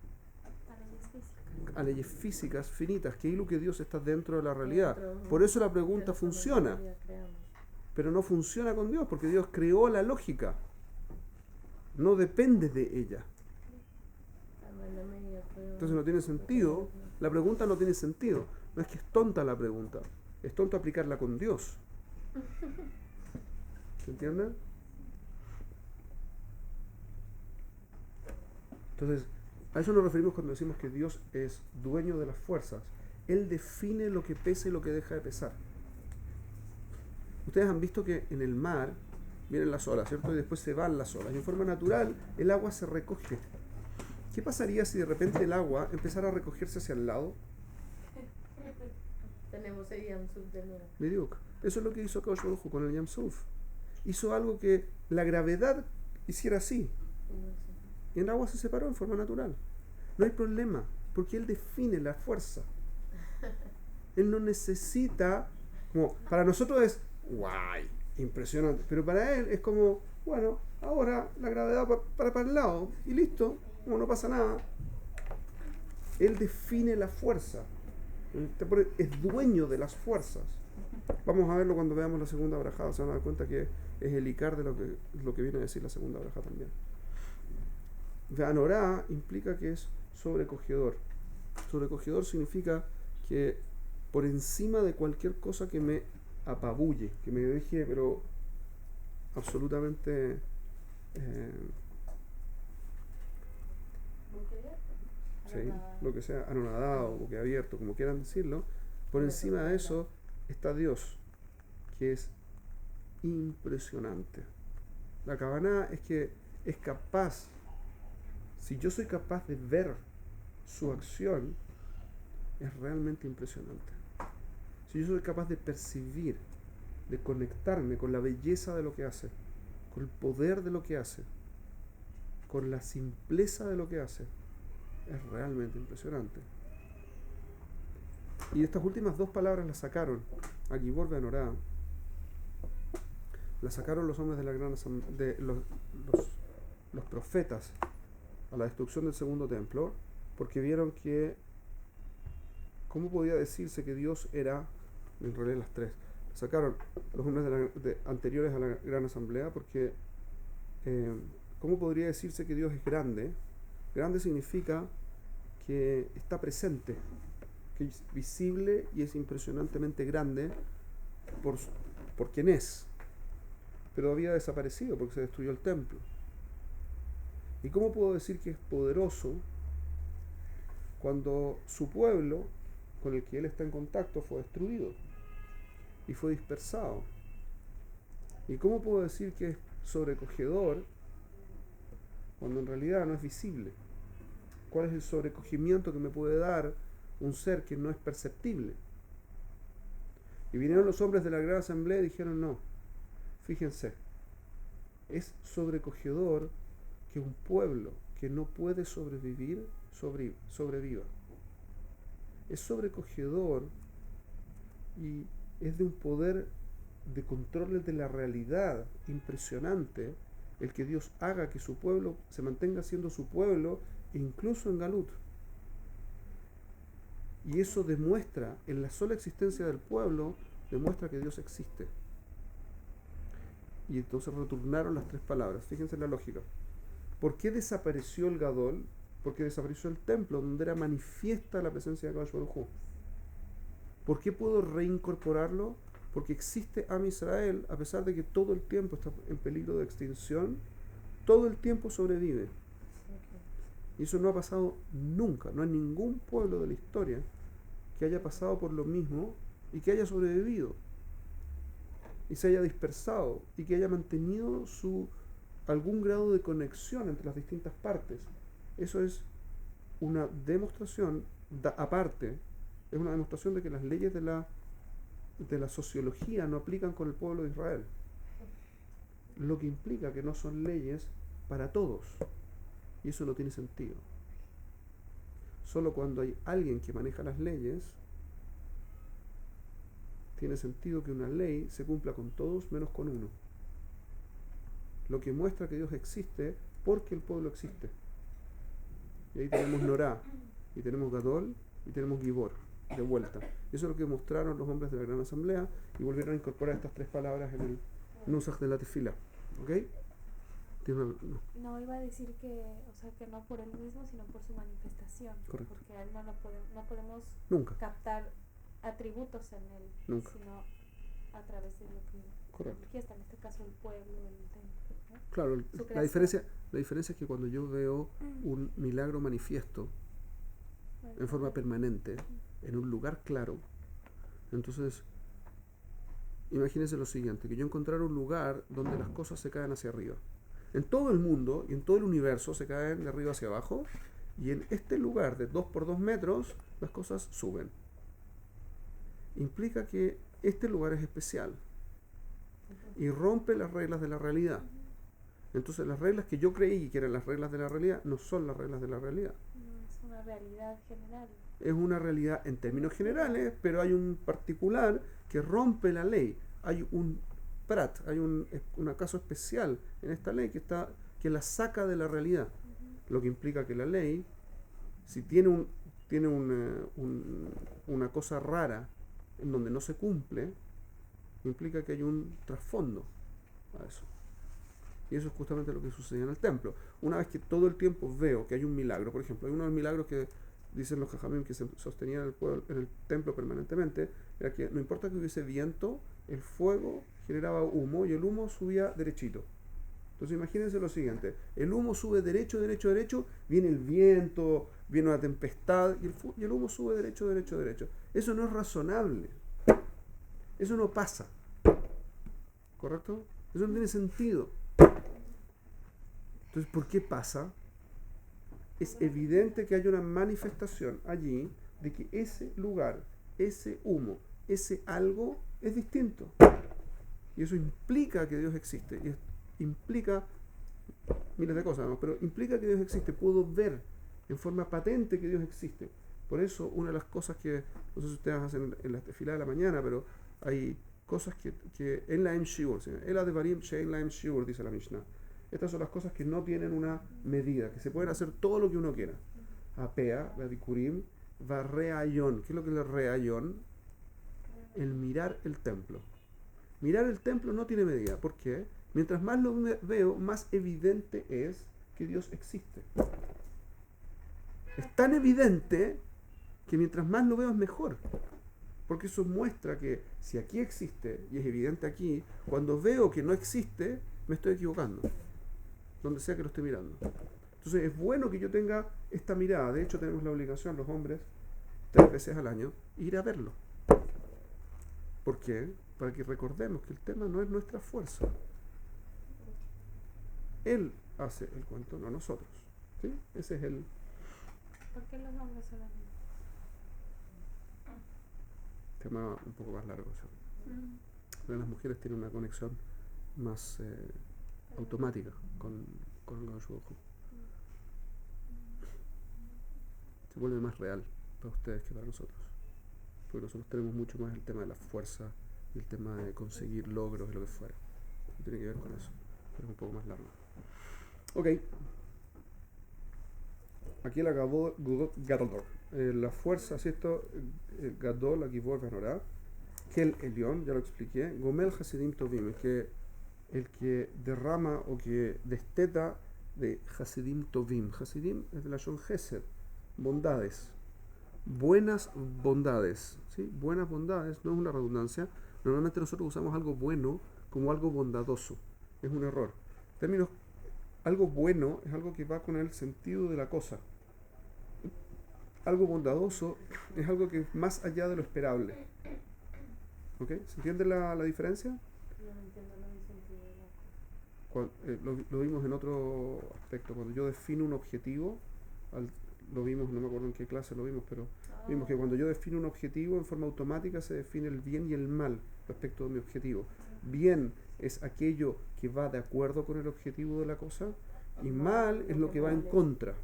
A: a leyes físicas finitas, que es lo que Dios está dentro de la realidad. Por eso la pregunta funciona, pero no funciona con Dios, porque Dios creó la lógica. No depende de ella. Entonces no tiene sentido. La pregunta no tiene sentido. No es que es tonta la pregunta. Es tonto aplicarla con Dios. ¿Se entiende? Entonces, a eso nos referimos cuando decimos que Dios es dueño de las fuerzas. Él define lo que pesa y lo que deja de pesar. Ustedes han visto que en el mar vienen las olas, ¿cierto? Y después se van las olas. Y en forma natural, el agua se recoge. ¿Qué pasaría si de repente el agua empezara a recogerse hacia el lado?
C: Tenemos el Yam Suf de nuevo.
A: Mediocre. Eso es lo que hizo Kaush Baruj Hu con el Yam Suf. Hizo algo que la gravedad hiciera así. Y el agua se separó en forma natural. No hay problema, porque Él define la fuerza. Él no necesita, como para nosotros es guay, impresionante, pero para Él es como, bueno, ahora la gravedad para el lado y listo, como no pasa nada. Él define la fuerza. Es dueño de las fuerzas. Vamos a verlo cuando veamos la segunda brajá. Se van a dar cuenta que es el icar de lo que viene a decir la segunda brajá también. Veanorá implica que es sobrecogedor. Sobrecogedor significa que por encima de cualquier cosa que me apabulle, que me deje, pero absolutamente sí, lo que sea, anonadado, boquiabierto, como quieran decirlo, por encima de eso está Dios, que es impresionante. La Kavaná es que es capaz, si yo soy capaz de ver su acción, es realmente impresionante. Si yo soy capaz de percibir, de conectarme con la belleza de lo que hace, con el poder de lo que hace, con la simpleza de lo que hace, es realmente impresionante. Y estas últimas dos palabras las sacaron, Hagibor Veanorá, La sacaron los hombres de la gran de los profetas a la destrucción del segundo templo, porque vieron que, ¿cómo podía decirse que Dios era, en realidad las tres, sacaron los hombres anteriores a la gran asamblea, porque ¿cómo podría decirse que Dios es grande? Grande significa que está presente, que es visible y es impresionantemente grande por quien es, pero había desaparecido porque se destruyó el templo. ¿Y cómo puedo decir que es poderoso cuando su pueblo, con el que él está en contacto, fue destruido y fue dispersado? ¿Y cómo puedo decir que es sobrecogedor cuando en realidad no es visible? ¿Cuál es el sobrecogimiento que me puede dar un ser que no es perceptible? Y vinieron los hombres de la gran asamblea y dijeron: no, fíjense, es sobrecogedor que un pueblo que no puede sobrevivir sobreviva. Es sobrecogedor y es de un poder de control de la realidad impresionante el que Dios haga que su pueblo se mantenga siendo su pueblo, incluso en Galut. Y eso demuestra, en la sola existencia del pueblo, demuestra que Dios existe. Y entonces retornaron las tres palabras. Fíjense en la lógica. ¿Por qué desapareció el Gadol? Porque desapareció el templo, donde era manifiesta la presencia de Akadosh Baruj Hu. ¿Por qué puedo reincorporarlo? Porque existe Am Israel, a pesar de que todo el tiempo está en peligro de extinción, todo el tiempo sobrevive. Y eso no ha pasado nunca. No hay ningún pueblo de la historia que haya pasado por lo mismo y que haya sobrevivido y se haya dispersado y que haya mantenido algún grado de conexión entre las distintas partes. Eso es una demostración aparte, es una demostración de que las leyes de la sociología no aplican con el pueblo de Israel, lo que implica que no son leyes para todos, y eso no tiene sentido. Solo cuando hay alguien que maneja las leyes tiene sentido que una ley se cumpla con todos menos con uno, lo que muestra que Dios existe porque el pueblo existe. Y ahí tenemos Norá, y tenemos Gadol, y tenemos Gibor, de vuelta. Eso es lo que mostraron los hombres de la gran asamblea, y volvieron a incorporar estas tres palabras en el Nusach de la Tefila. ¿Ok?
B: No, iba a decir que, o sea, que no por él mismo, sino por su manifestación.
A: Correcto.
B: Porque a él no podemos
A: Nunca.
B: captar atributos en él,
A: Nunca.
B: sino a través de lo que
A: Correcto.
B: manifiesta, en este caso el pueblo, el templo, ¿no?
A: Claro,
B: Su
A: la diferencia es que cuando yo veo un milagro manifiesto en forma permanente, en un lugar claro, entonces imagínense lo siguiente, que yo encontrara un lugar donde las cosas se caen hacia arriba. En todo el mundo y en todo el universo se caen de arriba hacia abajo, y en este lugar de 2 por 2 metros las cosas suben. Implica que este lugar es especial y rompe las reglas de la realidad. Entonces las reglas que yo creí que eran las reglas de la realidad no son las reglas de la realidad.
B: No es una realidad general.
A: Es una realidad en términos generales, pero hay un particular que rompe la ley. Hay un prat, hay un caso especial en esta ley que la saca de la realidad. Lo que implica que la ley, si tiene una cosa rara en donde no se cumple, implica que hay un trasfondo a eso. Y eso es justamente lo que sucede en el templo. Una vez que todo el tiempo veo que hay un milagro, por ejemplo, hay uno de los milagros que dicen los jajamim que se sostenían en el templo permanentemente, era que no importa que hubiese viento, el fuego generaba humo y el humo subía derechito. Entonces imagínense lo siguiente, el humo sube derecho, derecho, derecho, viene el viento, viene una tempestad y el humo sube derecho, derecho, derecho. Eso no es razonable. Eso no pasa. ¿Correcto? Eso no tiene sentido. Entonces, ¿por qué pasa? Es evidente que hay una manifestación allí de que ese lugar, ese humo, ese algo es distinto. Y eso implica que Dios existe. Y implica miles de cosas, ¿no? Pero implica que Dios existe. Puedo ver en forma patente que Dios existe. Por eso, una de las cosas que, no sé si ustedes hacen en la tefilá de la mañana, pero hay cosas que en la Shiur, el Advarim Shein la Shiur, dice la Mishnah. Estas son las cosas que no tienen una medida, que se pueden hacer todo lo que uno quiera. Apea, Bikurim, va reayón. ¿Qué es lo que es el reayón? El mirar el templo. Mirar el templo no tiene medida. ¿Por qué? Mientras más lo veo, más evidente es que Dios existe. Es tan evidente que mientras más lo veo es mejor. Porque eso muestra que si aquí existe, y es evidente aquí, cuando veo que no existe, me estoy equivocando. Donde sea que lo esté mirando. Entonces es bueno que yo tenga esta mirada. De hecho, tenemos la obligación, los hombres, 3 veces al año, ir a verlo. ¿Por qué? Para que recordemos que el tema no es nuestra fuerza. Él hace el cuento, no nosotros. ¿Sí? Ese es el
C: ¿Por qué los hombres solamente?
A: tema un poco más largo. ¿Sí? Pero las mujeres tienen una conexión más automática con el Kadosh Baruj Hu. Se vuelve más real para ustedes que para nosotros. Porque nosotros tenemos mucho más el tema de la fuerza y el tema de conseguir logros y lo que fuera. No tiene que ver con eso, pero es un poco más largo. Ok. Aquí el Gadol, la fuerza, ¿sí? Esto, el Gadol, aquí vuelve a Norá, que el Elión, ya lo expliqué, Gomel Hasidim Tovim, el que derrama o que desteta de Hasidim Tovim. Hasidim es de la Shon Gesed, bondades, buenas bondades, ¿sí? Buenas bondades, no es una redundancia. Normalmente nosotros usamos algo bueno como algo bondadoso, es un error. En términos, algo bueno es algo que va con el sentido de la cosa. Algo bondadoso es algo que es más allá de lo esperable. ¿Ok? ¿Se entiende la diferencia?
C: No entiendo el sentido de la cosa.
A: Lo vimos en otro aspecto. Cuando yo defino un objetivo, lo vimos, no me acuerdo en qué clase lo vimos, pero vimos que cuando yo defino un objetivo, en forma automática se define el bien y el mal respecto de mi objetivo. Bien es aquello que va de acuerdo con el objetivo de la cosa, y mal es lo que va en contra.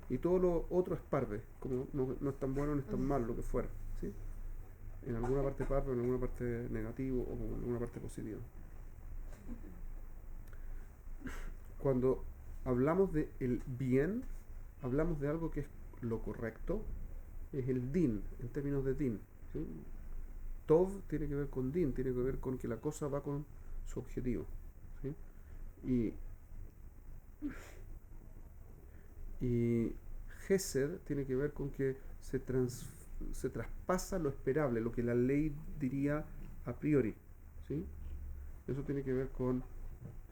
A: Y todo lo otro es parve, como no es tan bueno ni es tan malo, lo que fuera, ¿sí? En alguna parte parve, en alguna parte negativo o en alguna parte positiva. Cuando hablamos de el bien, hablamos de algo que es lo correcto, es el din, en términos de din, ¿sí? Tov tiene que ver con din, tiene que ver con que la cosa va con su objetivo, ¿sí? Y Gesed tiene que ver con que se traspasa lo esperable, lo que la ley diría a priori, ¿sí? Eso tiene que ver con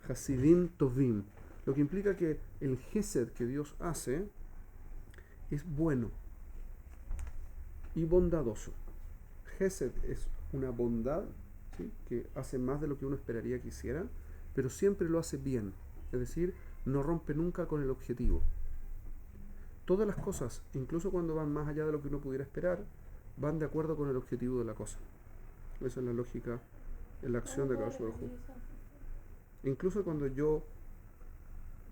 A: Hasidim Tovim, lo que implica que el Gesed que Dios hace es bueno y bondadoso. Gesed es una bondad, ¿sí? Que hace más de lo que uno esperaría que hiciera, pero siempre lo hace bien, es decir, no rompe nunca con el objetivo. Todas las cosas, incluso cuando van más allá de lo que uno pudiera esperar, van de acuerdo con el objetivo de la cosa. Esa es la lógica en la acción de Kadosh Baruj Hu. Incluso cuando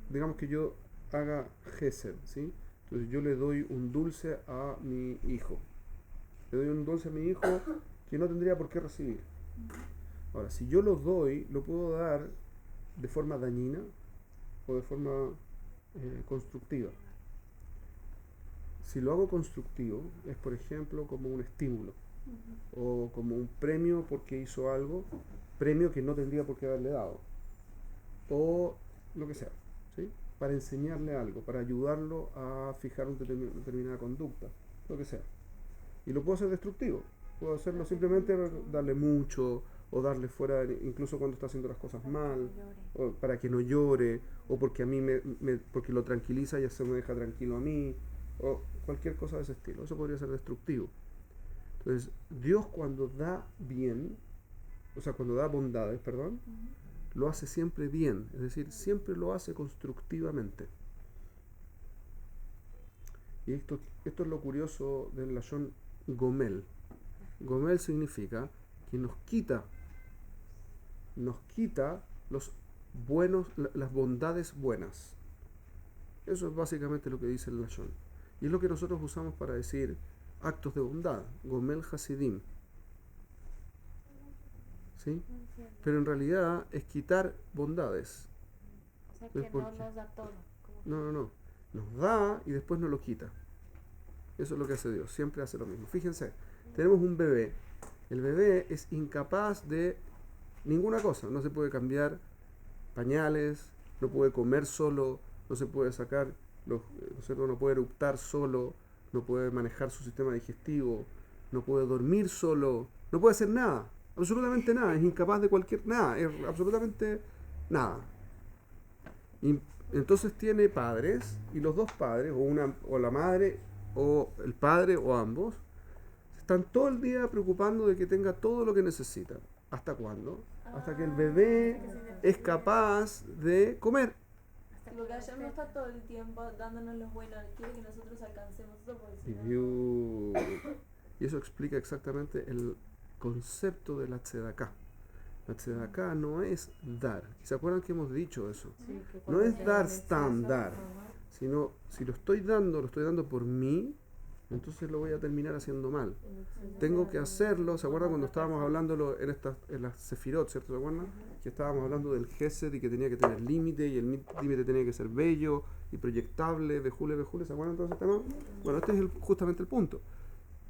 A: digamos que yo haga Gesed, ¿sí? Entonces yo le doy un dulce a mi hijo. Le doy un dulce a mi hijo que no tendría por qué recibir. Ahora, si yo lo doy, lo puedo dar de forma dañina o de forma constructiva. Si lo hago constructivo, es por ejemplo como un estímulo o como un premio porque hizo algo, premio que no tendría por qué haberle dado, o lo que sea, ¿sí? Para enseñarle algo, para ayudarlo a fijar una determinada conducta, lo que sea. Y lo puedo hacer destructivo, puedo hacerlo simplemente darle mucho o darle fuera, incluso cuando está haciendo las cosas mal, o para que no llore, o porque a mí porque lo tranquiliza y se me deja tranquilo a mí, o cualquier cosa de ese estilo. Eso podría ser destructivo. Entonces, Dios cuando da bien, o sea, cuando da bondades, perdón, lo hace siempre bien, es decir, siempre lo hace constructivamente. Y esto es lo curioso del lashon Gomel. Gomel significa que nos quita las bondades buenas. Eso es básicamente lo que dice el lashon. Y es lo que nosotros usamos para decir actos de bondad, Gomel Hasidim. ¿sí?
C: No entiendo.
A: Pero en realidad es quitar bondades.
C: O sea,
A: ¿Ves
C: que
A: por
C: no
A: qué?
C: nos da todo. Como que
A: No. Nos da y después nos lo quita. Eso es lo que hace Dios. Siempre hace lo mismo. Fíjense, tenemos un bebé. El bebé es incapaz de ninguna cosa. No se puede cambiar pañales, no puede comer solo, no se puede sacar, ¿no es cierto? No puede eructar solo, no puede manejar su sistema digestivo, no puede dormir solo, no puede hacer nada. Absolutamente nada. Es incapaz de cualquier nada. Es absolutamente nada. Y entonces tiene padres y los dos padres, o la madre, o el padre, o ambos, están todo el día preocupando de que tenga todo lo que necesita. ¿Hasta cuándo? Hasta que el bebé es capaz de comer.
C: hasta que
B: Porque
C: no
B: ayer no
C: esté-
B: está todo el tiempo dándonos los buenos, quiere que nosotros alcancemos eso porque si no,
A: Y eso explica exactamente el concepto de la tzedaká. La tzedaká no es dar. ¿Se acuerdan que hemos dicho eso?
C: Sí, que
A: No
C: cuando
A: es
C: sea
A: dar
C: en exceso,
A: estándar,
C: ajá.
A: sino si lo estoy dando por mí, entonces lo voy a terminar haciendo mal.
C: En exceso
A: Tengo
C: de
A: que
C: algo,
A: hacerlo. ¿Se acuerdan cuando
C: otra
A: estábamos
C: persona.
A: hablando en las sefirot, ¿cierto? ¿Se acuerdan? Que estábamos hablando del gesed y que tenía que tener límite y el límite tenía que ser bello y proyectable, vejule, ¿se acuerdan todo ese tema? Bueno, este es justamente el punto.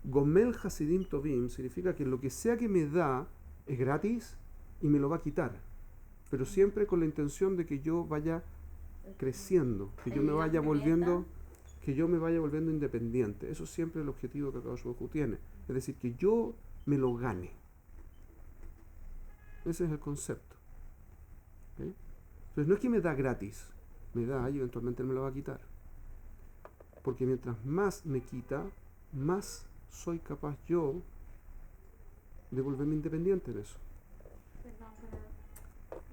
A: Gomel Hasidim Tovim significa que lo que sea que me da es gratis y me lo va a quitar, pero siempre con la intención de que yo vaya creciendo, que yo me vaya volviendo independiente. Eso es siempre el objetivo que Akadosh Baruj Hu tiene, es decir, que yo me lo gane. Ese es el concepto. ¿Ok? Entonces no es que me da gratis, me da y eventualmente él me lo va a quitar, porque mientras más me quita, más soy capaz yo de volverme independiente en eso.
C: Perdón, pero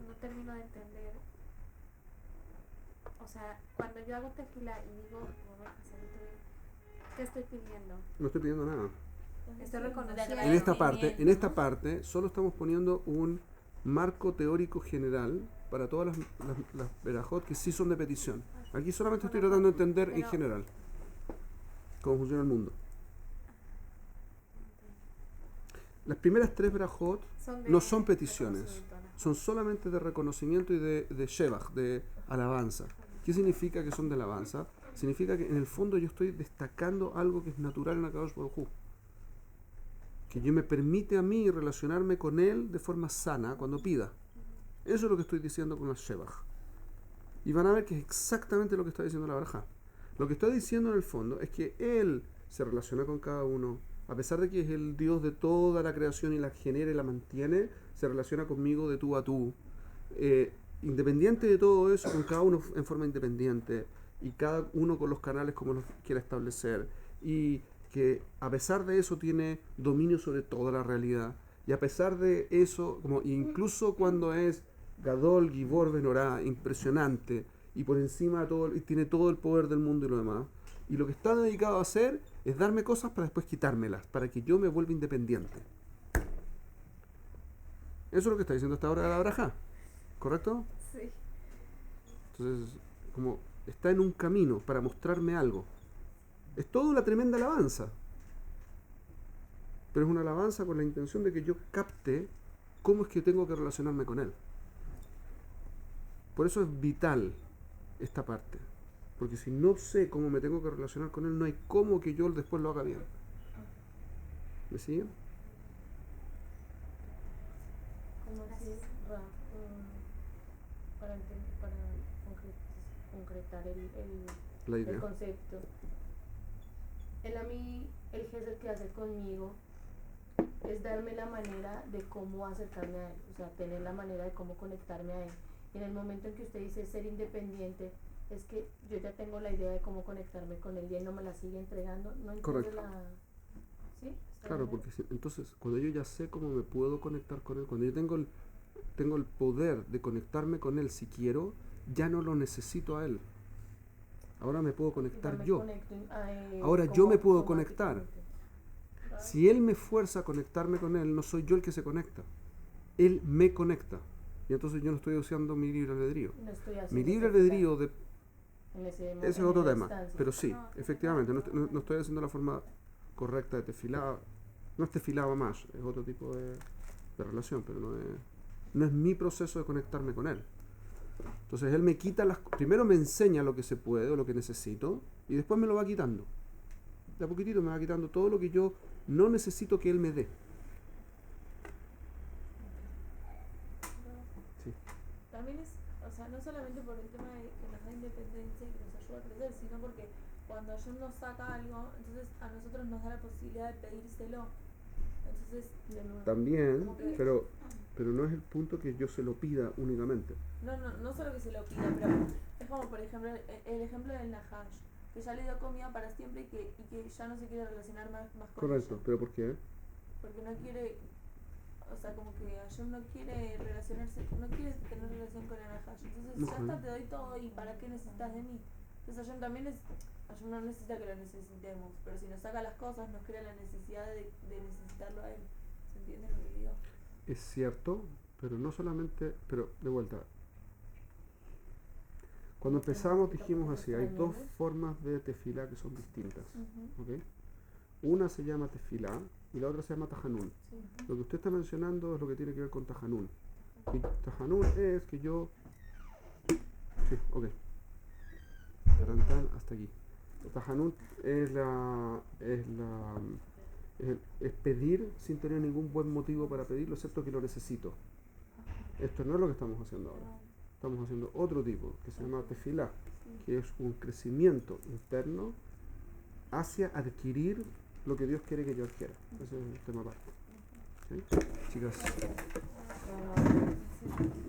C: no termino de entender. O sea, cuando yo hago tequila y digo, ¿qué estoy pidiendo?
A: No estoy pidiendo nada.
C: Estoy reconociendo.
A: En esta parte solo estamos poniendo un marco teórico general para todas las verajot que sí son de petición. Aquí solamente estoy tratando de entender en general cómo funciona el mundo. Las primeras tres verajot no son peticiones, son solamente de reconocimiento y de shevach, de alabanza. ¿Qué significa que son de alabanza? Significa que en el fondo yo estoy destacando algo que es natural en Akadosh Baruj Hu, que yo me permite a mí relacionarme con él de forma sana cuando pida. Eso es lo que estoy diciendo con la shevach. Y van a ver que es exactamente lo que está diciendo la verajá. Lo que está diciendo en el fondo es que él se relaciona con cada uno, a pesar de que es el Dios de toda la creación y la genera y la mantiene, se relaciona conmigo de tú a tú. Independiente de todo eso, con cada uno en forma independiente, y cada uno con los canales como los quiera establecer, y que a pesar de eso tiene dominio sobre toda la realidad, y a pesar de eso, como incluso cuando es Gadol, Gibor, Benorá, impresionante, y por encima de todo, y tiene todo el poder del mundo y lo demás, y lo que está dedicado a hacer es darme cosas para después quitármelas, para que yo me vuelva independiente. Eso es lo que está diciendo hasta ahora la Barajá, ¿correcto?
C: Sí.
A: Entonces, como está en un camino para mostrarme algo. Es toda una tremenda alabanza. Pero es una alabanza con la intención de que yo capte cómo es que tengo que relacionarme con él. Por eso es vital esta parte. Porque si no sé cómo me tengo que relacionar con él, no hay cómo que yo después lo haga bien. ¿Me siguen?
C: Como así, para concretar
A: La
C: el
A: idea.
C: concepto. Él a mí, el gesed que hace conmigo es darme la manera de cómo acercarme a él, o sea, tener la manera de cómo conectarme a él. Y en el momento en que usted dice ser independiente, es que yo ya tengo la idea de cómo conectarme con él y él no me la sigue entregando. No entiendo
A: Correcto.
C: ¿Sí? ¿Está
A: Claro,
C: bien?
A: porque entonces cuando yo ya sé cómo me puedo conectar con él, cuando yo tengo el poder de conectarme con él si quiero, ya no lo necesito a él. Ahora me puedo
C: Ya
A: conectar
C: me
A: yo.
C: conecto
A: Ahora
C: como
A: yo me puedo conectar.
C: automáticamente.
A: Si él me fuerza a conectarme con él, no soy yo el que se conecta. Él me conecta. Y entonces yo no estoy usando mi libre albedrío.
C: No estoy haciendo
A: Mi libre
C: tequila
A: albedrío,
C: en
A: ese es
C: en
A: otro
C: esa
A: tema.
C: instancia.
A: Pero sí,
B: No,
A: efectivamente, no estoy haciendo la forma correcta de tefilá. No es tefilá más, es otro tipo de de relación, pero no es mi proceso de conectarme con Él. Entonces Él me quita primero me enseña lo que se puede o lo que necesito, y después me lo va quitando. De a poquitito me va quitando todo lo que yo no necesito que Él me dé. Sí.
B: También es, o sea, no solamente por el tema de que nos da independencia y que nos ayuda a crecer, sino porque cuando Hashem nos saca algo, entonces a nosotros nos da la posibilidad de pedírselo. Entonces,
C: De nuevo.
A: También,
B: como que-
A: pero no es el punto que yo se lo pida únicamente.
B: no solo que se lo pida, pero es como por ejemplo el ejemplo del Nahash, que ya le dio comida para siempre y que ya no se quiere relacionar más con
A: Correcto,
B: ella,
A: pero ¿por qué?
B: porque no quiere, o sea, como que Hashem no quiere relacionarse, no quiere tener relación con el Nahash, entonces ya
A: Ujú.
B: está, te doy todo y ¿para qué necesitas de mí? Entonces Hashem también Hashem no necesita que lo necesitemos, pero si nos saca las cosas nos crea la necesidad de necesitarlo a él. ¿Se entiende lo que digo?
A: Es cierto, pero no solamente, pero de vuelta. Cuando empezamos dijimos así, hay dos formas de tefilá que son distintas. ¿Ok? Una se llama tefilá y la otra se llama tajanún.
B: Sí.
A: Lo que usted está mencionando es lo que tiene que ver con tajanún. Y tajanún es que yo... Sí, ok. Tarantán, hasta aquí. Tajanún es pedir sin tener ningún buen motivo para pedirlo, excepto que lo necesito. Esto no es lo que estamos haciendo ahora. Estamos haciendo otro tipo, que se llama tefilá, que es un crecimiento interno hacia adquirir lo que Dios quiere que yo adquiera. Ese es el tema aparte. ¿Sí? Chicas.
C: Ah, sí.